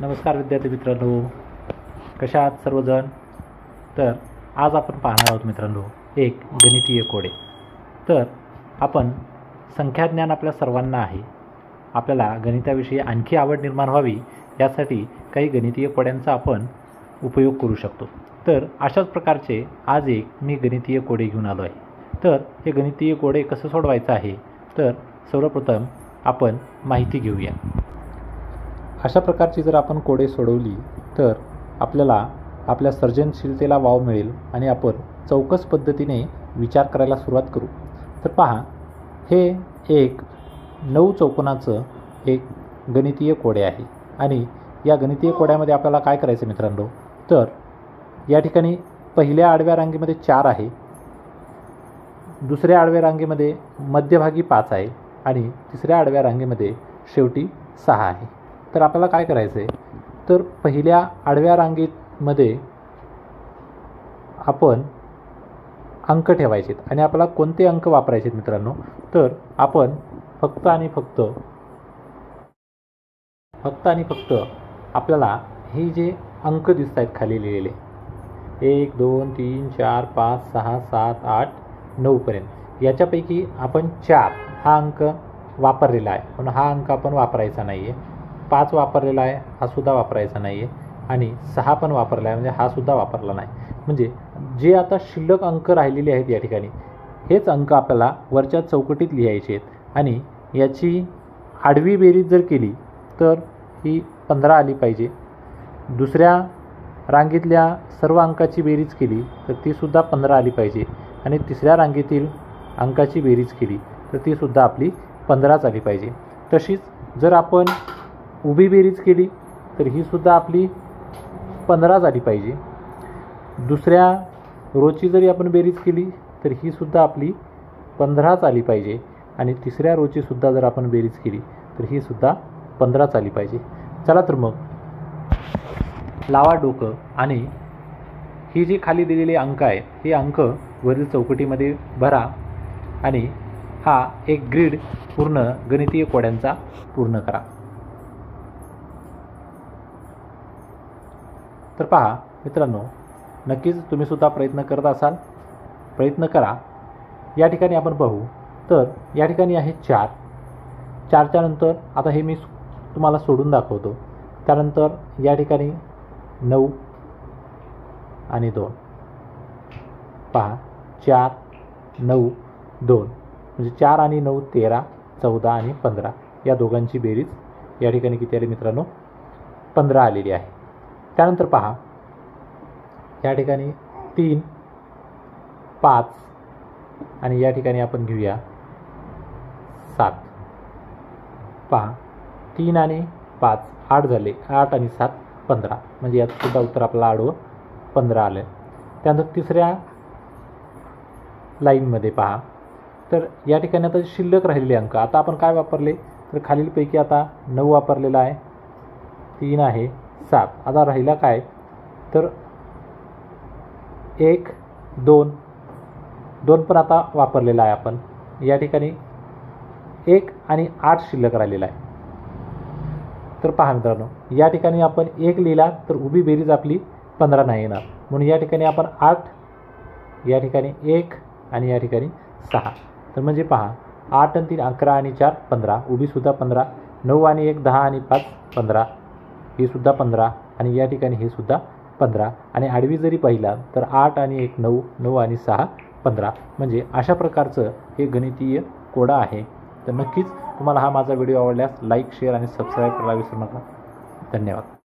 नमस्कार विद्यार्थी मित्रांनो, कशा आहात सर्वजण. तर आज आपण पाहणार आहोत मित्रांनो एक गणितीय कोडे. तर आपण संख्याज्ञान आपल्या सर्वांना आहे. आपल्याला गणिताविषयी आणखी आवड निर्माण व्हावी यासाठी काही गणितीय कोड्यांचा आपण उपयोग करू शकतो. तर अशाच प्रकारचे आज एक मी गणितीय कोडे घेऊन आलो आहे. तर हे गणितीय कोडे कसं सोडवायचं आहे, तर सर्वप्रथम आपण माहिती घेऊया. अशा प्रकारची जर आपण कोडे सोडवली तर आपल्याला आपल्या सर्जनशीलतेला वाव मिळेल आणि आपण चौकस पद्धतीने विचार करायला सुरुवात करू. तर पहा, हे एक 9 चौकोनाचं एक गणितीय कोडे आहे आणि या गणितीय कोड्यामध्ये आपल्याला काय करायचं मित्रांनो, तर या ठिकाणी पहिल्या आडव्या रांगेमध्ये 4 आहे, दुसऱ्या आडव्या रांगेमध्ये मध्यभागी 5 आहे आणि तिसऱ्या आडव्या रांगेमध्ये शेवटी 6 आहे. तर आपल्याला काय करायचं आहे, तर पहिल्या आडव्या रांगेमध्ये आपण अंक ठेवायचे आणि आपल्याला कोणते अंक वापरायचे मित्रांनो, तर आपण फक्त आणि फक्त आपल्याला हे जे अंक दिसत आहेत खाली लिहिलेले 1 2 3 4 5 6 7 8 9 पर्यंत, याच्यापैकी आपण 4 हा अंक वापरलेला आहे, पण हा अंक आपण वापरायचा नाही आहे. 5 वापरलेला आहे, हा सुद्धा वापरायचा नाही आहे आणि 6 पण वापरला आहे, म्हणजे हा सुद्धा वापरला नाही. म्हणजे जे आता शिल्लक अंक राहिलेले आहेत या ठिकाणी, हेच अंक आपल्याला वरच्या चौकटीत लिहायचे आहेत आणि याची आडवी बेरीज जर केली तर ही 15 आली पाहिजे. दुसऱ्या रांगेतल्या सर्व अंकाची बेरीज केली तर तीसुद्धा 15 आली पाहिजे आणि तिसऱ्या रांगेतील अंकाची बेरीज केली तर तीसुद्धा आपली 15च आली पाहिजे. तशीच जर आपण उभी बेरीज केली तर ही सुद्धा आपली 15 झाली पाहिजे. दुसऱ्या रोची जरी आपण बेरीज केली तर ही सुद्धा आपली 15च आली पाहिजे आणि तिसऱ्या रोची सुद्धा जर आपण बेरीज केली तर ही सुद्धा 15च आली पाहिजे. चला तर मग लावा डोकं आणि ही जी खाली दिलेली अंक आहेत, हे अंक वरील चौकटीमध्ये भरा आणि हा एक ग्रीड पूर्ण गणितीय कोड्यांचा पूर्ण करा. तर पहा मित्रांनो, नक्कीच तुम्ही सुद्धा प्रयत्न करत असाल, प्रयत्न करा. या ठिकाणी आपण पाहू तर या ठिकाणी आहे 4. 4च्या नंतर आता हे मी तुम्हाला सोडून दाखवतो. त्यानंतर या ठिकाणी 9 आणि 2. पहा, 4 9 2 म्हणजे 4 आणि 9 13, 14 आणि 15 या दोघांची बेरीज या ठिकाणी किती आली मित्रांनो, 15 आलेली आहे. त्यानंतर पहा, या ठिकाणी 3 5 आणि या ठिकाणी आपण घेऊया 7. पहा, 3 आणि 5 8 झाले, 8 आणि 7 15, म्हणजे याचं सुद्धा उत्तर आपल्याला आडवं 15 आलं. त्यानंतर तिसऱ्या लाईनमध्ये पहा, तर या ठिकाणी आता शिल्लक राहिलेले अंक आता आपण काय वापरले, तर खालीलपैकी आता 9 वापरलेला आहे, 3 आहे, 7. आता राहिला काय, तर 1 2 पण आता वापरलेला आहे आपण. या ठिकाणी 1 आणि 8 शिल्लक राहिलेला आहे. तर पहा मित्रांनो, या ठिकाणी आपण 1 लिहिला तर उभी बेरीज आपली 15 नाही येणार, म्हणून या ठिकाणी आपण 8, या ठिकाणी 1 आणि या ठिकाणी 6. तर म्हणजे पहा, 8 आणि 3 11 आणि 4 15, उभीसुद्धा 15, 9 आणि 1 10 आणि 5 15, ही सुद्धा 15 आणि या ठिकाणी हे सुद्धा 15 आणि आडवी जरी पाहिला तर 8 आणि 1 9, 9 आणि 6 15. म्हणजे अशा प्रकारचं हे गणितीय कोडा आहे. तर नक्कीच तुम्हाला हा माझा व्हिडिओ आवडल्यास लाईक शेअर आणि सबस्क्राईब करायला विसरू नका. धन्यवाद.